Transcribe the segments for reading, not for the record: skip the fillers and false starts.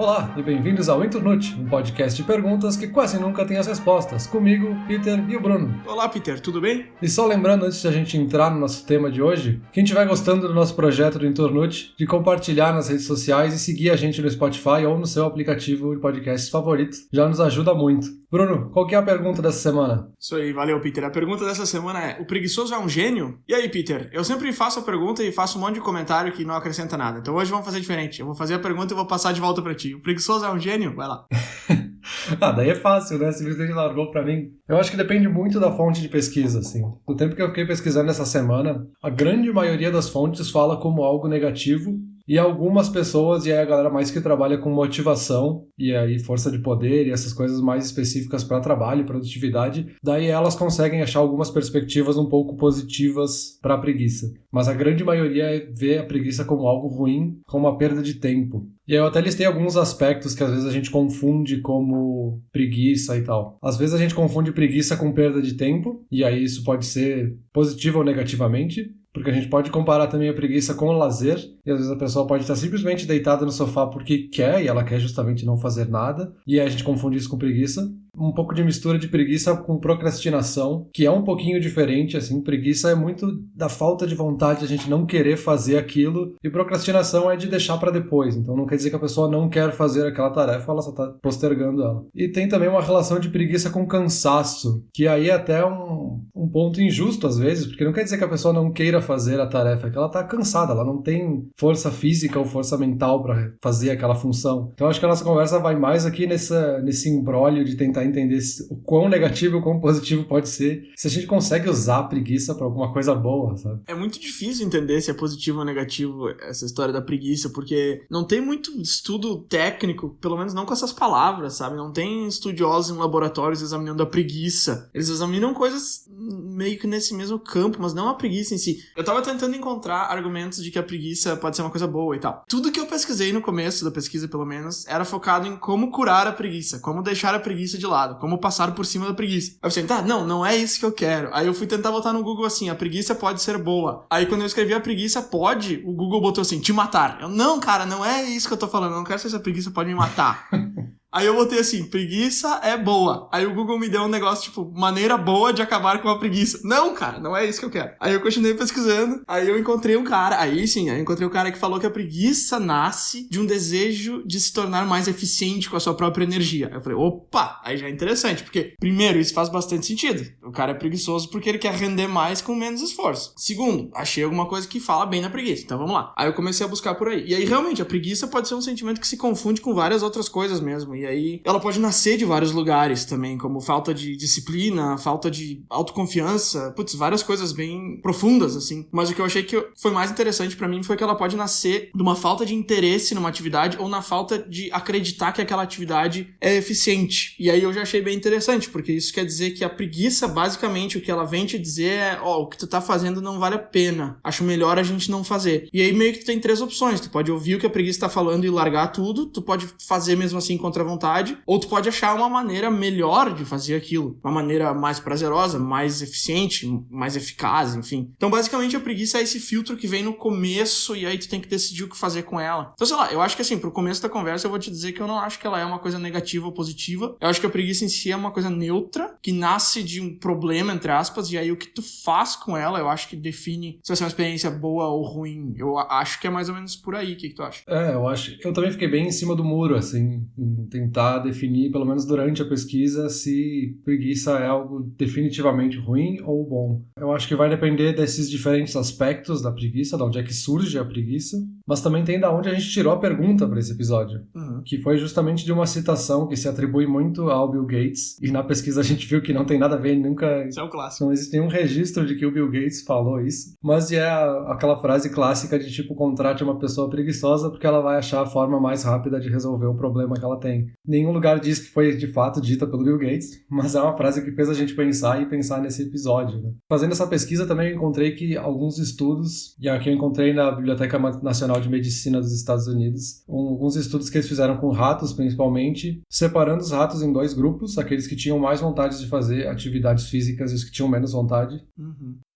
Olá e bem-vindos ao Internute, um podcast de perguntas que quase nunca tem as respostas. Comigo, Peter e o Bruno. Olá, Peter, tudo bem? E só lembrando, antes de a gente entrar no nosso tema de hoje, quem estiver gostando do nosso projeto do Internute, de compartilhar nas redes sociais e seguir a gente no Spotify ou no seu aplicativo de podcast favorito, já nos ajuda muito. Bruno, qual que é a pergunta dessa semana? Isso aí, valeu, Peter. A pergunta dessa semana é: o preguiçoso é um gênio? E aí, Peter? Eu sempre faço a pergunta e faço um monte de comentário que não acrescenta nada. Então hoje vamos fazer diferente. Eu vou fazer a pergunta e vou passar de volta pra ti. O preguiçoso é um gênio? Vai lá. Daí é fácil, né? Simplesmente largou pra mim. Eu acho que depende muito da fonte de pesquisa, assim. No tempo que eu fiquei pesquisando essa semana, a grande maioria das fontes fala como algo negativo. E algumas pessoas, e aí a galera mais que trabalha com motivação, e aí força de poder, e essas coisas mais específicas para trabalho e produtividade, daí elas conseguem achar algumas perspectivas um pouco positivas para a preguiça. Mas a grande maioria vê a preguiça como algo ruim, como uma perda de tempo. E aí eu até listei alguns aspectos que às vezes a gente confunde como preguiça e tal. Às vezes a gente confunde preguiça com perda de tempo, e aí isso pode ser positivo ou negativamente. Porque a gente pode comparar também a preguiça com o lazer, e às vezes a pessoa pode estar simplesmente deitada no sofá porque quer, e ela quer justamente não fazer nada, e aí a gente confunde isso com preguiça. Um pouco de mistura de preguiça com procrastinação, que é um pouquinho diferente, assim. Preguiça é muito da falta de vontade de a gente não querer fazer aquilo, e procrastinação é de deixar para depois. Então não quer dizer que a pessoa não quer fazer aquela tarefa, ela só tá postergando ela. E tem também uma relação de preguiça com cansaço, que aí é até um ponto injusto às vezes, porque não quer dizer que a pessoa não queira fazer a tarefa, é que ela tá cansada, ela não tem força física ou força mental para fazer aquela função. Então acho que a nossa conversa vai mais aqui nesse imbróglio de tentar entender o quão negativo e o quão positivo pode ser, se a gente consegue usar a preguiça pra alguma coisa boa, sabe? É muito difícil entender se é positivo ou negativo essa história da preguiça, porque não tem muito estudo técnico, pelo menos não com essas palavras, sabe? Não tem estudiosos em laboratórios examinando a preguiça. Eles examinam coisas meio que nesse mesmo campo, mas não a preguiça em si. Eu tava tentando encontrar argumentos de que a preguiça pode ser uma coisa boa e tal. Tudo que eu pesquisei no começo da pesquisa, pelo menos, era focado em como curar a preguiça, como deixar a preguiça de lado, como passar por cima da preguiça. Aí eu pensei, não é isso que eu quero. Aí eu fui tentar botar no Google assim, a preguiça pode ser boa. Aí quando eu escrevi a preguiça pode, o Google botou assim, te matar. Eu, não, cara, não é isso que eu tô falando, eu não quero saber se a preguiça pode me matar. Aí eu botei assim, preguiça é boa. Aí o Google me deu um negócio, tipo, maneira boa de acabar com a preguiça. Não, cara, não é isso que eu quero. Aí eu continuei pesquisando, aí eu encontrei um cara, aí eu encontrei um cara que falou que a preguiça nasce de um desejo de se tornar mais eficiente com a sua própria energia. Aí eu falei, opa, aí já é interessante, porque, primeiro, isso faz bastante sentido. O cara é preguiçoso porque ele quer render mais com menos esforço. Segundo, achei alguma coisa que fala bem na preguiça, então vamos lá. Aí eu comecei a buscar por aí. E aí, realmente, a preguiça pode ser um sentimento que se confunde com várias outras coisas mesmo. E aí ela pode nascer de vários lugares também, como falta de disciplina, falta de autoconfiança, várias coisas bem profundas, assim. Mas o que eu achei que foi mais interessante pra mim foi que ela pode nascer de uma falta de interesse numa atividade ou na falta de acreditar que aquela atividade é eficiente. E aí eu já achei bem interessante, porque isso quer dizer que a preguiça, basicamente, o que ela vem te dizer é, o que tu tá fazendo não vale a pena. Acho melhor a gente não fazer. E aí meio que tu tem três opções. Tu pode ouvir o que a preguiça tá falando e largar tudo. Tu pode fazer mesmo assim contra a vontade. Ou tu pode achar uma maneira melhor de fazer aquilo. Uma maneira mais prazerosa, mais eficiente, mais eficaz, enfim. Então, basicamente, a preguiça é esse filtro que vem no começo e aí tu tem que decidir o que fazer com ela. Então, sei lá, eu acho que assim, pro começo da conversa eu vou te dizer que eu não acho que ela é uma coisa negativa ou positiva. Eu acho que a preguiça em si é uma coisa neutra, que nasce de um problema, entre aspas, e aí o que tu faz com ela, eu acho que define se vai ser uma experiência boa ou ruim. Eu acho que é mais ou menos por aí. O que tu acha? Eu também fiquei bem em cima do muro, assim, em tentar definir, pelo menos durante a pesquisa, se preguiça é algo definitivamente ruim ou bom. Eu acho que vai depender desses diferentes aspectos da preguiça, de onde é que surge a preguiça, mas também tem da onde a gente tirou a pergunta para esse episódio, que foi justamente de uma citação que se atribui muito ao Bill Gates, e na pesquisa a gente viu que não tem nada a ver, nunca... Isso é um clássico. Não existe nenhum registro de que o Bill Gates falou isso, mas é aquela frase clássica de tipo, contrate uma pessoa preguiçosa porque ela vai achar a forma mais rápida de resolver o problema que ela tem. Nenhum lugar diz que foi de fato dita pelo Bill Gates, mas é uma frase que fez a gente pensar nesse episódio, né? Fazendo essa pesquisa também eu encontrei que alguns estudos, e aqui eu encontrei na Biblioteca Nacional de Medicina dos Estados Unidos, alguns estudos que eles fizeram com ratos principalmente, separando os ratos em dois grupos, aqueles que tinham mais vontade de fazer atividades físicas e os que tinham menos vontade.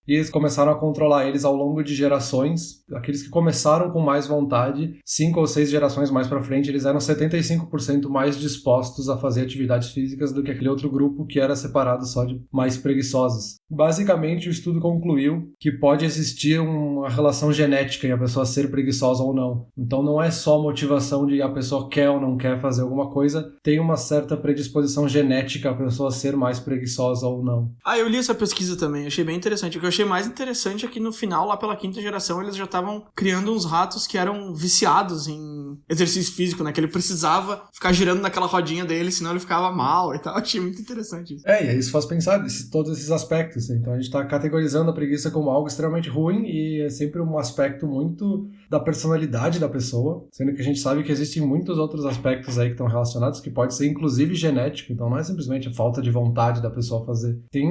e eles começaram a controlar eles ao longo de gerações. Aqueles que começaram com mais vontade, 5 ou 6 gerações mais pra frente, eles eram 75% mais dispostos a fazer atividades físicas do que aquele outro grupo que era separado só de mais preguiçosos. Basicamente, o estudo concluiu que pode existir uma relação genética em a pessoa ser preguiçosa ou não. Então não é só motivação de a pessoa quer ou não quer fazer alguma coisa, tem uma certa predisposição genética a pessoa ser mais preguiçosa ou não. Eu li essa pesquisa também, achei bem interessante. O que eu achei mais interessante é que no final, lá pela 5ª geração, eles já estavam criando uns ratos que eram viciados em exercício físico, né? Que ele precisava ficar girando naquela rodinha dele, senão ele ficava mal e tal. Achei muito interessante isso. E aí isso faz pensar todos esses aspectos. Então a gente está categorizando a preguiça como algo extremamente ruim e é sempre um aspecto muito da personalidade da pessoa, sendo que a gente sabe que existem muitos outros aspectos aí que estão relacionados, que pode ser inclusive genético, então não é simplesmente a falta de vontade da pessoa fazer. Tem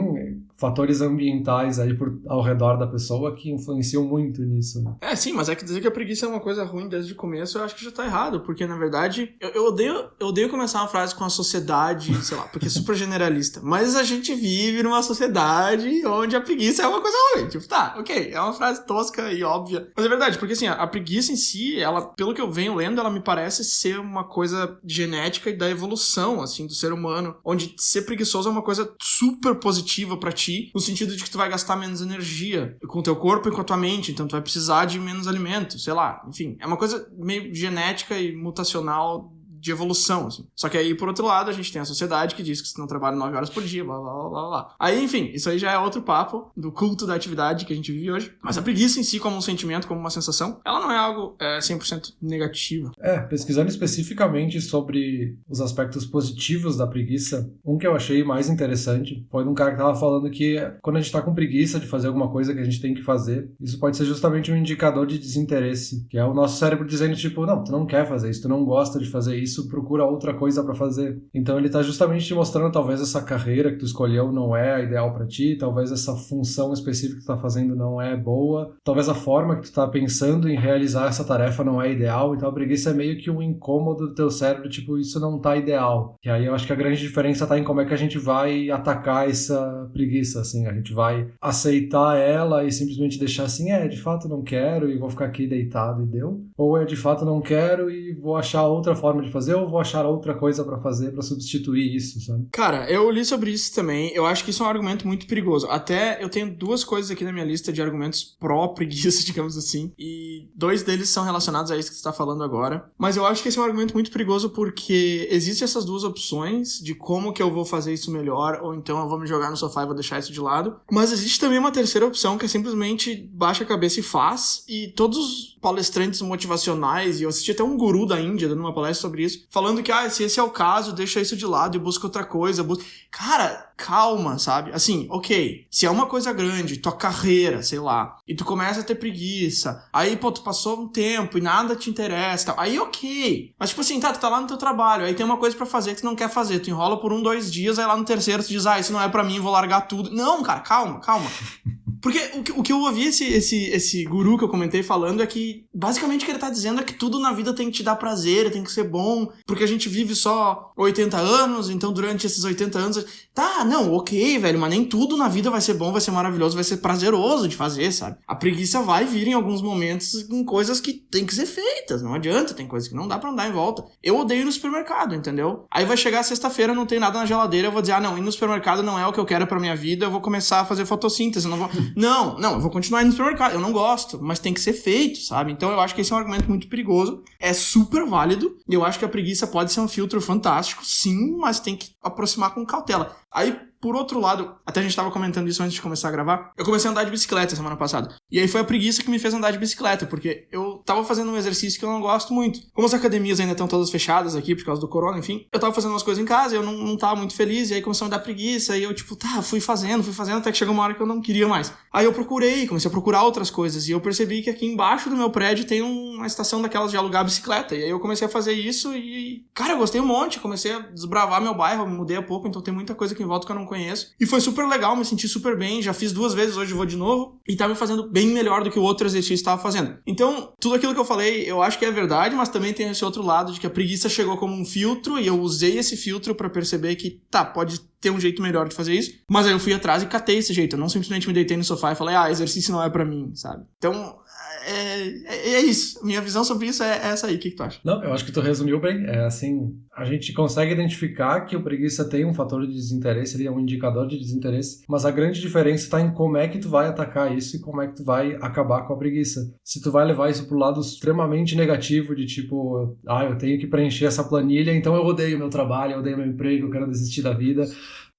fatores ambientais aí ao redor da pessoa que influenciam muito nisso. Né? Sim, mas é que dizer que a preguiça é uma coisa ruim desde o começo, eu acho que já tá errado, porque na verdade, eu odeio começar uma frase com a sociedade, sei lá, porque é super generalista, mas a gente vive numa sociedade onde a preguiça é uma coisa ruim, tipo, tá, ok, é uma frase tosca e óbvia, mas é verdade, porque assim, a preguiça em si, ela, pelo que eu venho lendo, ela me parece ser uma coisa genética e da evolução, assim, do ser humano, onde ser preguiçoso é uma coisa super positiva pra ti, no sentido de que tu vai gastar menos energia com o teu corpo e com a tua mente, então tu vai precisar de menos alimento, sei lá, enfim, é uma coisa meio genética e mutacional de evolução, assim. Só que aí, por outro lado, a gente tem a sociedade que diz que você não trabalha 9 horas por dia, blá, blá, blá, blá, blá. Aí, enfim, isso aí já é outro papo do culto da atividade que a gente vive hoje. Mas a preguiça em si, como um sentimento, como uma sensação, ela não é algo 100% negativo. Pesquisando especificamente sobre os aspectos positivos da preguiça, um que eu achei mais interessante foi de um cara que tava falando que quando a gente tá com preguiça de fazer alguma coisa que a gente tem que fazer, isso pode ser justamente um indicador de desinteresse, que é o nosso cérebro dizendo, tipo, não, tu não quer fazer isso, tu não gosta de fazer isso, procura outra coisa pra fazer. Então ele tá justamente te mostrando talvez essa carreira que tu escolheu não é a ideal pra ti, talvez essa função específica que tu tá fazendo não é boa, talvez a forma que tu tá pensando em realizar essa tarefa não é ideal, então a preguiça é meio que um incômodo do teu cérebro, tipo, isso não tá ideal. E aí eu acho que a grande diferença tá em como é que a gente vai atacar essa preguiça, assim, a gente vai aceitar ela e simplesmente deixar assim, de fato não quero e vou ficar aqui deitado e deu, ou de fato não quero e vou achar outra forma de fazer ou vou achar outra coisa pra fazer pra substituir isso, sabe? Cara, eu li sobre isso também, eu acho que isso é um argumento muito perigoso. Até eu tenho 2 coisas aqui na minha lista de argumentos pró-preguiça, digamos assim, e 2 deles são relacionados a isso que você tá falando agora. Mas eu acho que esse é um argumento muito perigoso porque existem essas 2 opções de como que eu vou fazer isso melhor, ou então eu vou me jogar no sofá e vou deixar isso de lado. Mas existe também uma terceira opção que é simplesmente baixa a cabeça e faz, e todos os palestrantes motivacionais, e eu assisti até um guru da Índia dando uma palestra sobre isso, falando que, se esse é o caso, deixa isso de lado e busca outra coisa. Cara, calma, sabe? Assim, ok, se é uma coisa grande, tua carreira, sei lá, e tu começa a ter preguiça, aí, tu passou um tempo e nada te interessa, tal, aí ok. Mas, tipo assim, tu tá lá no teu trabalho, aí tem uma coisa pra fazer que tu não quer fazer, tu enrola por 1, 2 dias, aí lá no terceiro tu diz, isso não é pra mim, vou largar tudo. Não, cara, calma. Porque o que eu ouvi esse guru que eu comentei falando é que, basicamente, o que ele tá dizendo é que tudo na vida tem que te dar prazer, tem que ser bom, porque a gente vive só 80 anos, então durante esses 80 anos... Tá, não, ok, velho, mas nem tudo na vida vai ser bom, vai ser maravilhoso, vai ser prazeroso de fazer, sabe? A preguiça vai vir em alguns momentos em coisas que tem que ser feitas, não adianta, tem coisas que não dá pra andar em volta. Eu odeio ir no supermercado, entendeu? Aí vai chegar sexta-feira, não tem nada na geladeira, eu vou dizer, não, ir no supermercado não é o que eu quero pra minha vida, eu vou começar a fazer fotossíntese, eu não vou... Não, eu vou continuar indo no supermercado, eu não gosto, mas tem que ser feito, sabe? Então eu acho que esse é um argumento muito perigoso, é super válido, e eu acho que a preguiça pode ser um filtro fantástico, sim, mas tem que aproximar com cautela. Aí, por outro lado, até a gente tava comentando isso antes de começar a gravar, eu comecei a andar de bicicleta semana passada. E aí foi a preguiça que me fez andar de bicicleta, porque eu tava fazendo um exercício que eu não gosto muito. Como as academias ainda estão todas fechadas aqui por causa do corona, enfim, eu tava fazendo umas coisas em casa e eu não tava muito feliz, e aí começou a me dar preguiça, e eu fui fazendo, até que chegou uma hora que eu não queria mais. Aí eu comecei a procurar outras coisas, e eu percebi que aqui embaixo do meu prédio tem uma estação daquelas de alugar bicicleta, e aí eu comecei a fazer isso e, cara, eu gostei um monte, comecei a desbravar meu bairro, eu me mudei há pouco, então tem muita coisa aqui em volta que eu não conheço, e foi super legal, me senti super bem, já fiz 2 vezes, hoje vou de novo, e tá me fazendo bem melhor do que o outro exercício estava fazendo. Então, tudo aquilo que eu falei, eu acho que é verdade, mas também tem esse outro lado de que a preguiça chegou como um filtro e eu usei esse filtro pra perceber que, pode ter um jeito melhor de fazer isso, mas aí eu fui atrás e catei esse jeito. Eu não simplesmente me deitei no sofá e falei, exercício não é pra mim, sabe? Então, é isso. Minha visão sobre isso é essa aí. O que tu acha? Não, eu acho que tu resumiu bem. É assim, a gente consegue identificar que o preguiça tem um fator de desinteresse, ele é um indicador de desinteresse, mas a grande diferença está em como é que tu vai atacar isso e como é que tu vai acabar com a preguiça. Se tu vai levar isso pro lado extremamente negativo de tipo, eu tenho que preencher essa planilha, então eu odeio meu trabalho, eu odeio meu emprego, eu quero desistir da vida.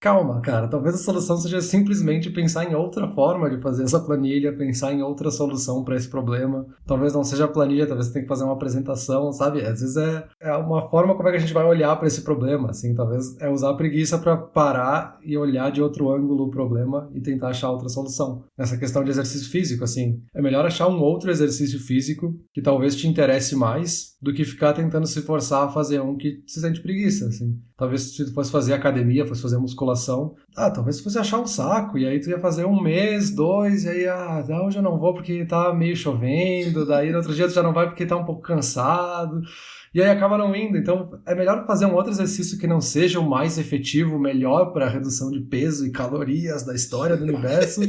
Calma, cara, talvez a solução seja simplesmente pensar em outra forma de fazer essa planilha, pensar em outra solução para esse problema. Talvez não seja a planilha, talvez você tenha que fazer uma apresentação, sabe? Às vezes é uma forma como é que a gente vai olhar para esse problema, assim, talvez é usar a preguiça para parar e olhar de outro ângulo o problema e tentar achar outra solução. Nessa questão de exercício físico, assim, é melhor achar um outro exercício físico que talvez te interesse mais do que ficar tentando se forçar a fazer um que se sente preguiça, assim. Talvez se tu fosse fazer academia, fosse fazer musculação, talvez fosse achar um saco, e aí tu ia fazer 1 mês, 2, e aí, hoje eu não vou porque tá meio chovendo, daí no outro dia tu já não vai porque tá um pouco cansado, e aí acaba não indo. Então é melhor fazer um outro exercício que não seja o mais efetivo, o melhor para redução de peso e calorias da história do universo,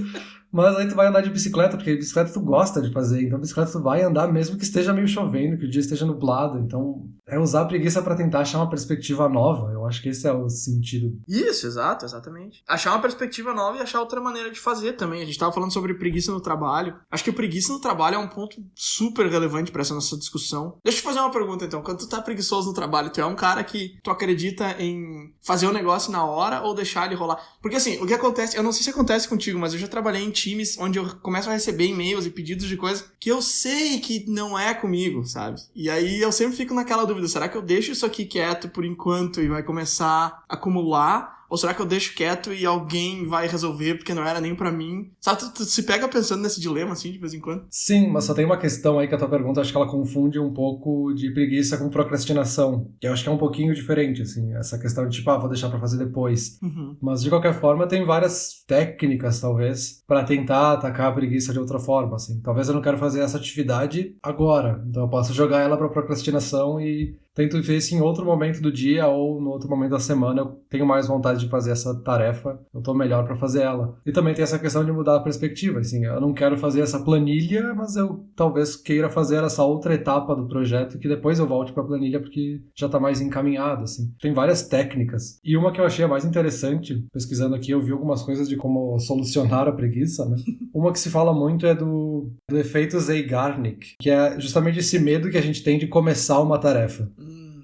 mas aí tu vai andar de bicicleta, porque bicicleta tu gosta de fazer, então bicicleta tu vai andar mesmo que esteja meio chovendo, que o dia esteja nublado, então é usar a preguiça para tentar achar uma perspectiva nova. Eu acho que esse é o sentido. Isso, exatamente. Achar uma perspectiva nova e achar outra maneira de fazer também. A gente tava falando sobre preguiça no trabalho. Acho que a preguiça no trabalho é um ponto super relevante para essa nossa discussão. Deixa eu te fazer uma pergunta então. Quando tu tá preguiçoso no trabalho, tu é um cara que tu acredita em fazer o negócio na hora ou deixar ele rolar? Porque assim, o que acontece, eu não sei se acontece contigo, mas eu já trabalhei em times onde eu começo a receber e-mails e pedidos de coisas que eu sei que não é comigo, sabe? E aí eu sempre fico naquela dúvida, será que eu deixo isso aqui quieto por enquanto e vai começar a acumular? Ou será que eu deixo quieto e alguém vai resolver porque não era nem pra mim? Sabe, tu se pega pensando nesse dilema, assim, de vez em quando? Sim, mas só tem uma questão aí que a tua pergunta, acho que ela confunde um pouco de preguiça com procrastinação, que eu acho que é um pouquinho diferente, assim, essa questão de tipo, vou deixar pra fazer depois. Uhum. Mas, de qualquer forma, tem várias técnicas, talvez, pra tentar atacar a preguiça de outra forma, assim. Talvez eu não quero fazer essa atividade agora, então eu posso jogar ela pra procrastinação e tento ver se em outro momento do dia ou no outro momento da semana eu tenho mais vontade de fazer essa tarefa, eu tô melhor pra fazer ela. E também tem essa questão de mudar a perspectiva, assim, eu não quero fazer essa planilha, mas eu talvez queira fazer essa outra etapa do projeto que depois eu volte pra planilha porque já tá mais encaminhado, assim. Tem várias técnicas. E uma que eu achei a mais interessante, pesquisando aqui, eu vi algumas coisas de como solucionar a preguiça, né? Uma que se fala muito é do efeito Zeigarnik, que é justamente esse medo que a gente tem de começar uma tarefa.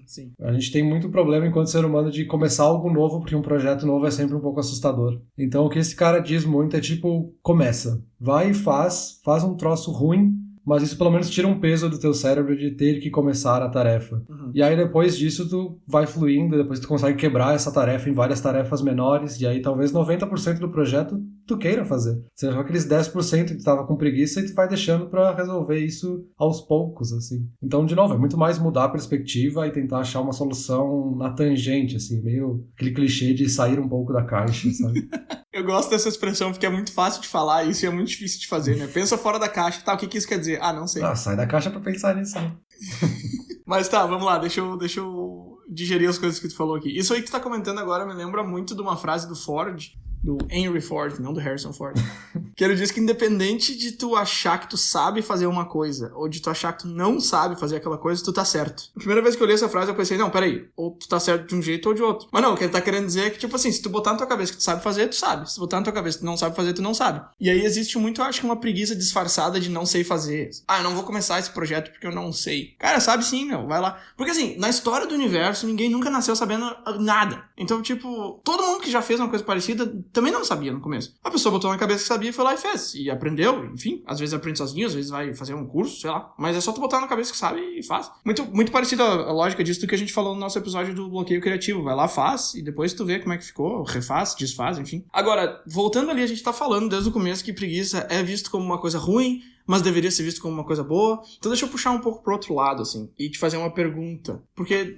Sim. A gente tem muito problema enquanto ser humano de começar algo novo, porque um projeto novo é sempre um pouco assustador. Então o que esse cara diz muito é tipo, começa. Vai e faz um troço ruim, mas isso pelo menos tira um peso do teu cérebro de ter que começar a tarefa. Uhum. E aí depois disso tu vai fluindo, depois tu consegue quebrar essa tarefa em várias tarefas menores, e aí talvez 90% do projeto tu queira fazer. Seja aqueles 10% que tu tava com preguiça e tu vai deixando pra resolver isso aos poucos, assim. Então, de novo, é muito mais mudar a perspectiva e tentar achar uma solução na tangente, assim, meio aquele clichê de sair um pouco da caixa, sabe? Eu gosto dessa expressão porque é muito fácil de falar e isso é muito difícil de fazer, né? Pensa fora da caixa, o que isso quer dizer? Não sei. Sai da caixa pra pensar nisso, né? Mas vamos lá, deixa eu digerir as coisas que tu falou aqui. Isso aí que tu tá comentando agora me lembra muito de uma frase do Ford, do Henry Ford, não do Harrison Ford, que ele diz que independente de tu achar que tu sabe fazer uma coisa ou de tu achar que tu não sabe fazer aquela coisa, tu tá certo. A primeira vez que eu li essa frase eu pensei, não, peraí, ou tu tá certo de um jeito ou de outro. Mas não, o que ele tá querendo dizer é que, tipo assim, se tu botar na tua cabeça que tu sabe fazer, tu sabe. Se tu botar na tua cabeça que tu não sabe fazer, tu não sabe. E aí existe muito, eu acho que uma preguiça disfarçada de não sei fazer. Eu não vou começar esse projeto porque eu não sei. Cara, sabe sim, meu, vai lá. Porque assim, na história do universo, ninguém nunca nasceu sabendo nada. Então, tipo, todo mundo que já fez uma coisa parecida também não sabia no começo. A pessoa botou na cabeça que sabia e foi lá e fez. E aprendeu, enfim. Às vezes aprende sozinho, às vezes vai fazer um curso, sei lá. Mas é só tu botar na cabeça que sabe e faz. Muito parecida a lógica disso do que a gente falou no nosso episódio do bloqueio criativo. Vai lá, faz, e depois tu vê como é que ficou, refaz, desfaz, enfim. Agora, voltando ali, a gente tá falando desde o começo que preguiça é visto como uma coisa ruim, mas deveria ser visto como uma coisa boa. Então deixa eu puxar um pouco pro outro lado, assim, e te fazer uma pergunta. Porque,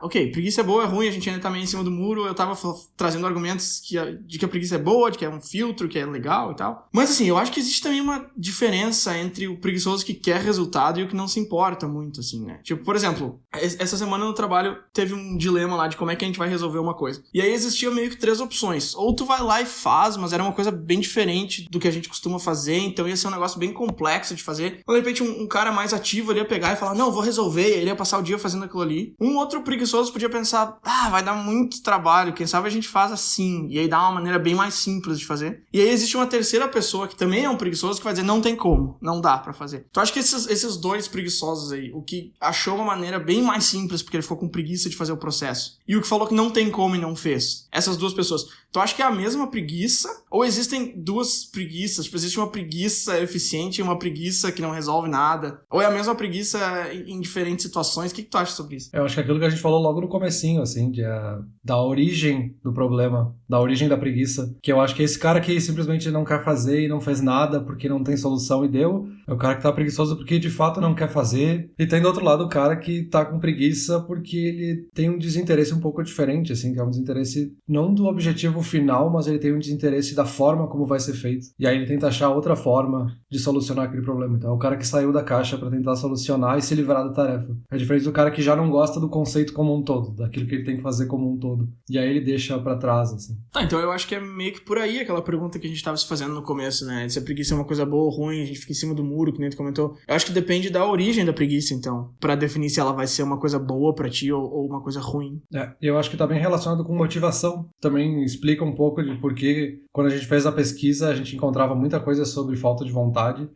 ok, preguiça é boa, é ruim, a gente ainda tá meio em cima do muro, eu tava trazendo argumentos de que a preguiça é boa, de que é um filtro, que é legal e tal. Mas assim, eu acho que existe também uma diferença entre o preguiçoso que quer resultado e o que não se importa muito, assim, né? Tipo, por exemplo, essa semana no trabalho teve um dilema lá de como é que a gente vai resolver uma coisa. E aí existiam meio que 3 opções. Ou tu vai lá e faz, mas era uma coisa bem diferente do que a gente costuma fazer, então ia ser um negócio bem complexo de fazer. Ou de repente um cara mais ativo ali ia pegar e falar, não, vou resolver, e ele ia passar o dia fazendo aquilo ali. Um outro preguiçoso podia pensar, vai dar muito trabalho, quem sabe a gente faz assim, e aí dá uma maneira bem mais simples de fazer. E aí existe uma terceira pessoa que também é um preguiçoso que vai dizer, não tem como, não dá pra fazer. Então acho que esses 2 preguiçosos aí, o que achou uma maneira bem mais simples porque ele ficou com preguiça de fazer o processo, e o que falou que não tem como e não fez, essas 2 pessoas, tu acha que é a mesma preguiça? Ou existem 2 preguiças? Tipo, existe uma preguiça eficiente e uma preguiça que não resolve nada? Ou é a mesma preguiça em diferentes situações? O que tu acha sobre isso? Eu acho que aquilo que a gente falou logo no comecinho, assim, da origem do problema, da origem da preguiça, que eu acho que esse cara que simplesmente não quer fazer e não fez nada porque não tem solução e deu, é o cara que tá preguiçoso porque de fato não quer fazer, e tem do outro lado o cara que tá com preguiça porque ele tem um desinteresse um pouco diferente, assim, que é um desinteresse não do objetivo final, mas ele tem um desinteresse da forma como vai ser feito. E aí ele tenta achar outra forma de solucionar aquele problema. Então é o cara que saiu da caixa para tentar solucionar e se livrar da tarefa. É diferente do cara que já não gosta do conceito como um todo, daquilo que ele tem que fazer como um todo. E aí ele deixa para trás, assim. Tá, então eu acho que é meio que por aí aquela pergunta que a gente tava se fazendo no começo, né? Se a preguiça é uma coisa boa ou ruim, a gente fica em cima do muro, que nem tu comentou. Eu acho que depende da origem da preguiça, então, para definir se ela vai ser uma coisa boa para ti ou uma coisa ruim. Eu acho que tá bem relacionado com motivação. Também explica um pouco de por que, quando a gente fez a pesquisa, a gente encontrava muita coisa sobre falta de vontade,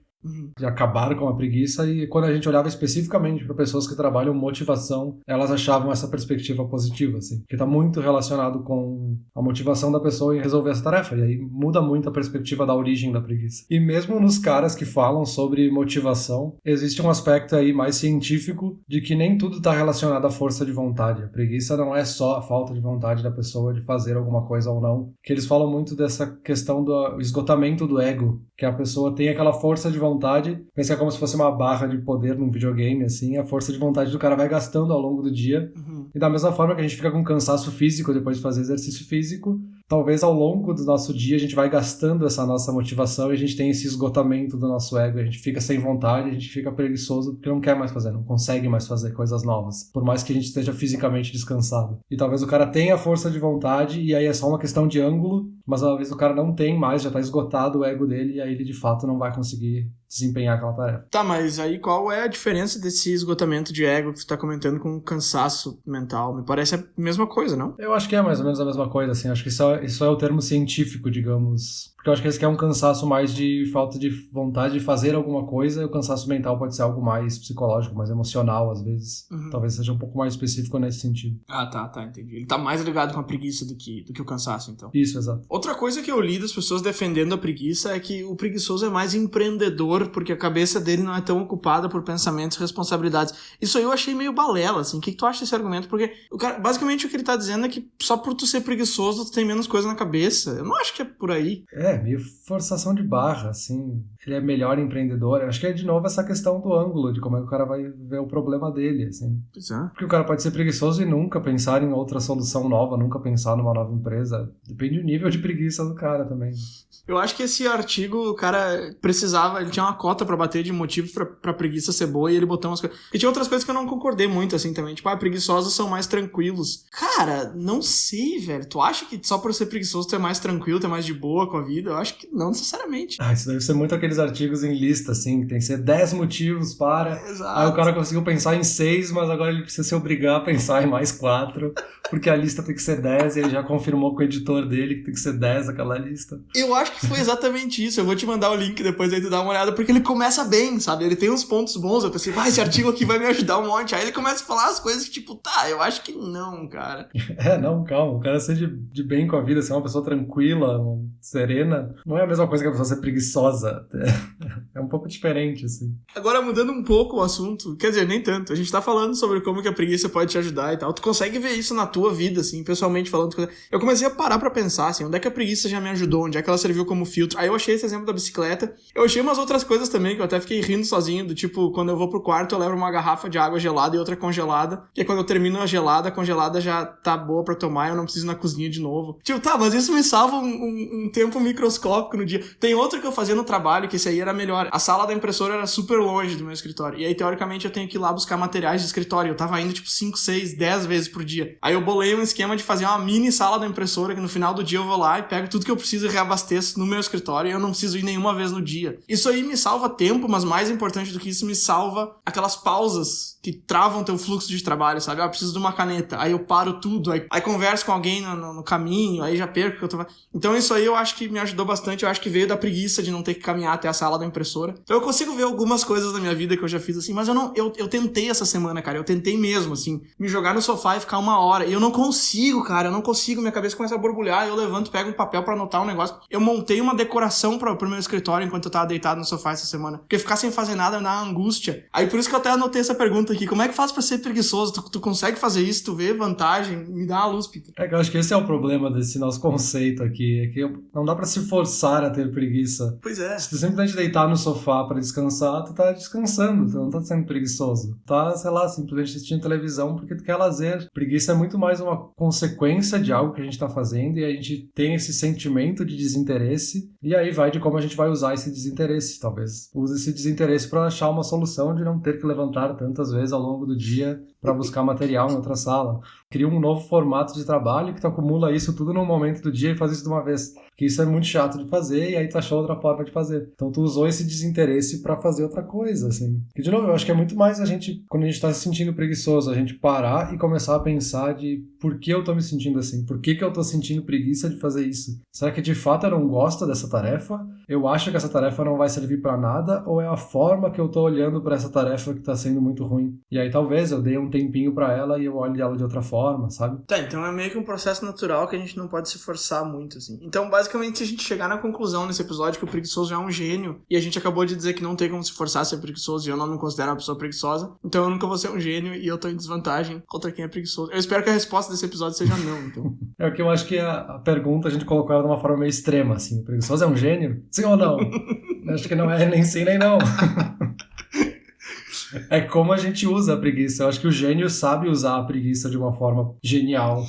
de acabar com a preguiça, e quando a gente olhava especificamente para pessoas que trabalham motivação, elas achavam essa perspectiva positiva, assim, que está muito relacionado com a motivação da pessoa em resolver essa tarefa, e aí muda muito a perspectiva da origem da preguiça. E mesmo nos caras que falam sobre motivação, existe um aspecto aí mais científico de que nem tudo está relacionado à força de vontade. A preguiça não é só a falta de vontade da pessoa de fazer alguma coisa ou não, que eles falam muito dessa questão do esgotamento do ego, que a pessoa tem aquela força de vontade, pensa como se fosse uma barra de poder num videogame, assim, a força de vontade do cara vai gastando ao longo do dia, e da mesma forma que a gente fica com cansaço físico depois de fazer exercício físico, talvez ao longo do nosso dia a gente vai gastando essa nossa motivação e a gente tem esse esgotamento do nosso ego, a gente fica sem vontade, a gente fica preguiçoso porque não quer mais fazer, não consegue mais fazer coisas novas, por mais que a gente esteja fisicamente descansado. E talvez o cara tenha a força de vontade e aí é só uma questão de ângulo, mas às vezes o cara não tem mais, já tá esgotado o ego dele e aí ele de fato não vai conseguir desempenhar aquela tarefa. Tá, mas aí qual é a diferença desse esgotamento de ego que tu tá comentando com cansaço mental? Me parece a mesma coisa, não? Eu acho que é mais ou menos a mesma coisa, assim, acho que isso é o termo científico, digamos. Porque eu acho que esse aqui é um cansaço mais de falta de vontade de fazer alguma coisa, e o cansaço mental pode ser algo mais psicológico, mais emocional, às vezes. Talvez seja um pouco mais específico nesse sentido. Ah, tá, entendi. Ele tá mais ligado com a preguiça do que o cansaço, então. Isso, exato. Outra coisa que eu li das pessoas defendendo a preguiça é que o preguiçoso é mais empreendedor porque a cabeça dele não é tão ocupada por pensamentos e responsabilidades. Isso aí eu achei meio balela, assim. O que tu acha desse argumento? Porque o cara, basicamente o que ele tá dizendo é que só por tu ser preguiçoso tu tem menos coisa na cabeça. Eu não acho que é por aí. Meio forçação de barra, assim. Ele é melhor empreendedor. Eu acho que é de novo essa questão do ângulo, de como é que o cara vai ver o problema dele, assim. Pois é. Porque o cara pode ser preguiçoso e nunca pensar em outra solução nova, nunca pensar numa nova empresa. Depende do nível de preguiça do cara também. Eu acho que esse artigo, o cara precisava, ele tinha uma cota pra bater de motivo pra preguiça ser boa e ele botou umas coisas. E tinha outras coisas que eu não concordei muito, assim, também. Tipo, preguiçosos são mais tranquilos. Cara, não sei, velho. Tu acha que só por ser preguiçoso tu é mais tranquilo, tu é mais de boa com a vida? Eu acho que não necessariamente. Isso deve ser muito aqueles artigos em lista, assim, que tem que ser 10 motivos para... Exato. Aí o cara conseguiu pensar em 6, mas agora ele precisa se obrigar a pensar em mais 4, porque a lista tem que ser 10 e ele já confirmou com o editor dele que tem que ser 10 aquela lista. Eu acho que foi exatamente isso. Eu vou te mandar o link depois aí tu dá uma olhada, porque ele começa bem, sabe? Ele tem uns pontos bons. Eu pensei, esse artigo aqui vai me ajudar um monte. Aí ele começa a falar as coisas que, tipo, eu acho que não, cara. Não, calma. O cara ser de bem com a vida, ser uma pessoa tranquila, serena, não é a mesma coisa que a pessoa ser preguiçosa. É um pouco diferente, assim. Agora, mudando um pouco o assunto, quer dizer, nem tanto, a gente tá falando sobre como que a preguiça pode te ajudar e tal. Tu consegue ver isso na tua vida, assim, pessoalmente falando? Eu comecei a parar pra pensar, assim, onde é que a preguiça já me ajudou, onde é que ela serviu como filtro. Aí eu achei esse exemplo da bicicleta. Eu achei umas outras coisas também, que eu até fiquei rindo sozinho, do tipo, quando eu vou pro quarto, eu levo uma garrafa de água gelada e outra congelada, que quando eu termino a congelada já tá boa pra tomar, eu não preciso ir na cozinha de novo. Tipo, tá, mas isso me salva um tempo microscópico no dia. Tem outra que eu fazia no trabalho, que esse aí era melhor. A sala da impressora era super longe do meu escritório. E aí, teoricamente, eu tenho que ir lá buscar materiais de escritório. Eu tava indo, tipo, 5, 6, 10 vezes por dia. Aí eu bolei um esquema de fazer uma mini sala da impressora, que no final do dia eu vou lá e pego tudo que eu preciso e reabasteço no meu escritório, e eu não preciso ir nenhuma vez no dia. Isso aí me salva tempo, mas mais importante do que isso, me salva aquelas pausas que travam teu fluxo de trabalho, sabe? Ah, eu preciso de uma caneta. Aí eu paro tudo, aí converso com alguém no caminho, aí já perco o que eu tô... Então isso aí eu acho que me ajudou bastante. Eu acho que veio da preguiça de não ter que caminhar até a sala da impressora. Então eu consigo ver algumas coisas da minha vida que eu já fiz assim, mas eu tentei essa semana, cara. Eu tentei mesmo, assim, me jogar no sofá e ficar 1 hora. E eu não consigo, cara. Eu não consigo. Minha cabeça começa a borbulhar. Eu levanto, pego um papel pra anotar um negócio. Eu montei uma decoração pro meu escritório enquanto eu tava deitado no sofá essa semana. Porque ficar sem fazer nada me dá uma angústia. Aí por isso que eu até anotei essa pergunta aqui. Como é que faz pra ser preguiçoso? Tu consegue fazer isso? Tu vê vantagem? Me dá uma luz, Peter. É que eu acho que esse é o problema desse nosso conceito aqui. É que não dá pra se forçar a ter preguiça. Pois é. Se tu simplesmente deitar no sofá pra descansar, tu tá descansando. Tu não tá sendo preguiçoso. Tu tá, sei lá, simplesmente assistindo televisão porque tu quer lazer. Preguiça é muito mais uma consequência de algo que a gente tá fazendo e a gente tem esse sentimento de desinteresse. E aí vai de como a gente vai usar esse desinteresse. Talvez use esse desinteresse pra achar uma solução de não ter que levantar tantas vezes ao longo do dia para buscar material em outra sala. Cria um novo formato de trabalho que tu acumula isso tudo num momento do dia e faz isso de uma vez. Porque isso é muito chato de fazer e aí tu achou outra forma de fazer. Então tu usou esse desinteresse para fazer outra coisa, assim. E de novo, eu acho que é muito mais a gente, quando a gente tá se sentindo preguiçoso, a gente parar e começar a pensar de por que eu tô me sentindo assim? Por que eu tô sentindo preguiça de fazer isso? Será que de fato eu não gosto dessa tarefa? Eu acho que essa tarefa não vai servir para nada? Ou é a forma que eu tô olhando para essa tarefa que tá sendo muito ruim? E aí talvez eu dei um tempinho para ela e eu olhe ela de outra forma, sabe? Tá, então é meio que um processo natural que a gente não pode se forçar muito, assim. Então, basicamente, se a gente chegar na conclusão nesse episódio que o preguiçoso é um gênio, e a gente acabou de dizer que não tem como se forçar a ser preguiçoso, e eu não me considero uma pessoa preguiçosa, então eu nunca vou ser um gênio e eu tô em desvantagem contra quem é preguiçoso. Eu espero que a resposta desse episódio seja não, então. É o que eu acho que a pergunta a gente colocou ela de uma forma meio extrema, assim. O preguiçoso é um gênio? Sim ou não? Acho que não é nem sim nem não. É como a gente usa a preguiça. Eu acho que o gênio sabe usar a preguiça de uma forma genial.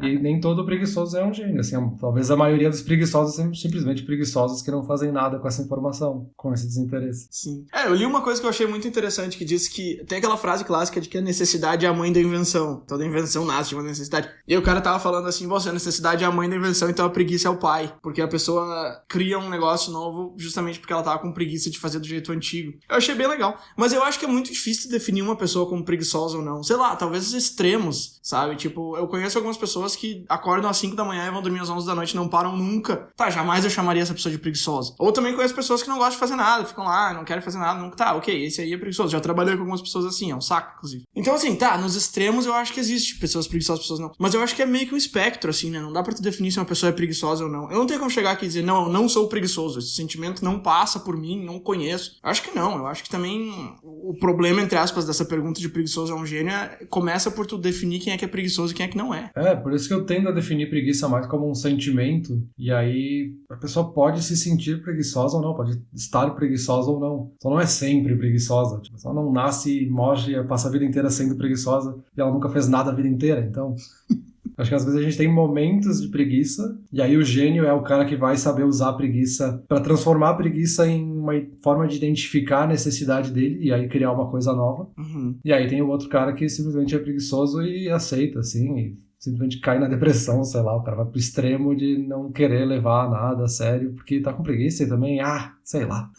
E nem todo preguiçoso é um gênio. Assim, talvez a maioria dos preguiçosos sejam simplesmente preguiçosos que não fazem nada com essa informação, com esse desinteresse. Sim. Eu li uma coisa que eu achei muito interessante, que diz que tem aquela frase clássica de que a necessidade é a mãe da invenção. Toda invenção nasce de uma necessidade. E aí o cara tava falando assim, a necessidade é a mãe da invenção, então a preguiça é o pai. Porque a pessoa cria um negócio novo justamente porque ela tava com preguiça de fazer do jeito antigo. Eu achei bem legal. Mas eu acho que é muito difícil definir uma pessoa como preguiçosa ou não. Sei lá, talvez os extremos, sabe? Tipo, eu conheço algumas pessoas que acordam às 5 da manhã e vão dormir às 11 da noite e não param nunca. Tá, jamais eu chamaria essa pessoa de preguiçosa. Ou também conheço pessoas que não gostam de fazer nada, ficam lá, não querem fazer nada, nunca. Tá, ok, esse aí é preguiçoso. Já trabalhei com algumas pessoas assim, é um saco, inclusive. Então, assim, tá, nos extremos eu acho que existe pessoas preguiçosas, pessoas não. Mas eu acho que é meio que um espectro, assim, né? Não dá pra tu definir se uma pessoa é preguiçosa ou não. Eu não tenho como chegar aqui e dizer, não, eu não sou preguiçoso. Esse sentimento não passa por mim, não conheço. Eu acho que não. Eu acho que também o problema, entre aspas, dessa pergunta de preguiçoso é um gênio começa por tu definir quem é preguiçoso e quem é que não é. É, por isso que eu tendo a definir preguiça mais como um sentimento, e aí a pessoa pode se sentir preguiçosa ou não, pode estar preguiçosa ou não. Só não é sempre preguiçosa. Tipo, só não nasce e morre, passa a vida inteira sendo preguiçosa e ela nunca fez nada a vida inteira. Então, acho que às vezes a gente tem momentos de preguiça, e aí o gênio é o cara que vai saber usar a preguiça para transformar a preguiça em uma forma de identificar a necessidade dele e aí criar uma coisa nova. Uhum. E aí tem o outro cara que simplesmente é preguiçoso e aceita, assim, e simplesmente cai na depressão, sei lá, o cara vai pro extremo de não querer levar nada a sério, porque tá com preguiça e também, sei lá.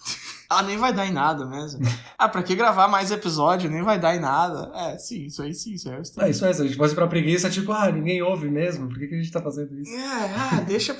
Nem vai dar em nada mesmo. Pra que gravar mais episódio? Nem vai dar em nada. Sim, isso aí sim, isso é estranho. Isso aí, se a gente fosse pra preguiça, tipo, ninguém ouve mesmo, por que a gente tá fazendo isso? Deixa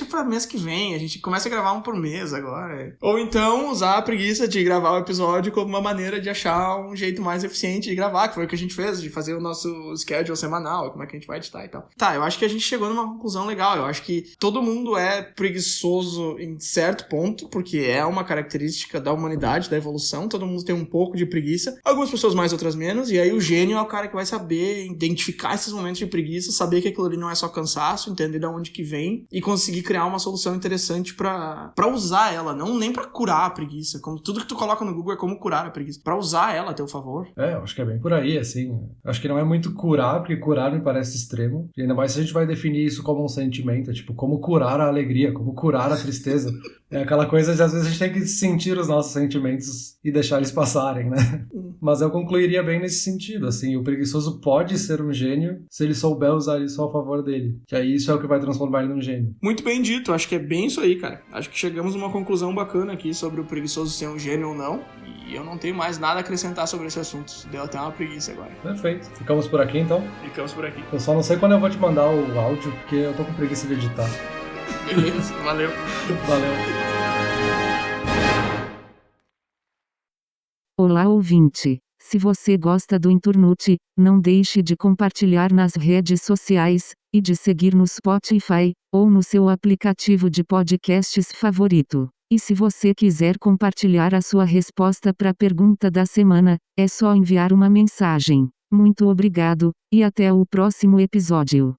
pra mês que vem, a gente começa a gravar um por mês agora. Ou então usar a preguiça de gravar o episódio como uma maneira de achar um jeito mais eficiente de gravar, que foi o que a gente fez, de fazer o nosso schedule semanal, como é que a gente vai editar e tal. Tá, eu acho que a gente chegou numa conclusão legal, eu acho que todo mundo é preguiçoso em certo ponto, porque é uma característica característica da humanidade, da evolução, todo mundo tem um pouco de preguiça, algumas pessoas mais, outras menos, e aí o gênio é o cara que vai saber identificar esses momentos de preguiça, saber que aquilo ali não é só cansaço, entender de onde que vem e conseguir criar uma solução interessante pra usar ela, não nem pra curar a preguiça, como tudo que tu coloca no Google é como curar a preguiça, pra usar ela a teu favor. Eu acho que é bem por aí, assim. Acho que não é muito curar, porque curar me parece extremo, e ainda mais se a gente vai definir isso como um sentimento, tipo, como curar a alegria, como curar a tristeza. É aquela coisa de, às vezes, a gente tem que sentir os nossos sentimentos e deixar eles passarem, né? Mas eu concluiria bem nesse sentido, assim, o preguiçoso pode ser um gênio se ele souber usar isso a favor dele, que aí isso é o que vai transformar ele num gênio. Muito bem dito, acho que é bem isso aí, cara. Acho que chegamos a uma conclusão bacana aqui sobre o preguiçoso ser um gênio ou não, e eu não tenho mais nada a acrescentar sobre esse assunto. Deu até uma preguiça agora. Perfeito. Ficamos por aqui, então? Ficamos por aqui. Eu só não sei quando eu vou te mandar o áudio, porque eu tô com preguiça de editar. Beleza, valeu. Valeu. Olá, ouvinte. Se você gosta do Inturnute, não deixe de compartilhar nas redes sociais e de seguir no Spotify ou no seu aplicativo de podcasts favorito. E se você quiser compartilhar a sua resposta para a pergunta da semana, é só enviar uma mensagem. Muito obrigado, e até o próximo episódio.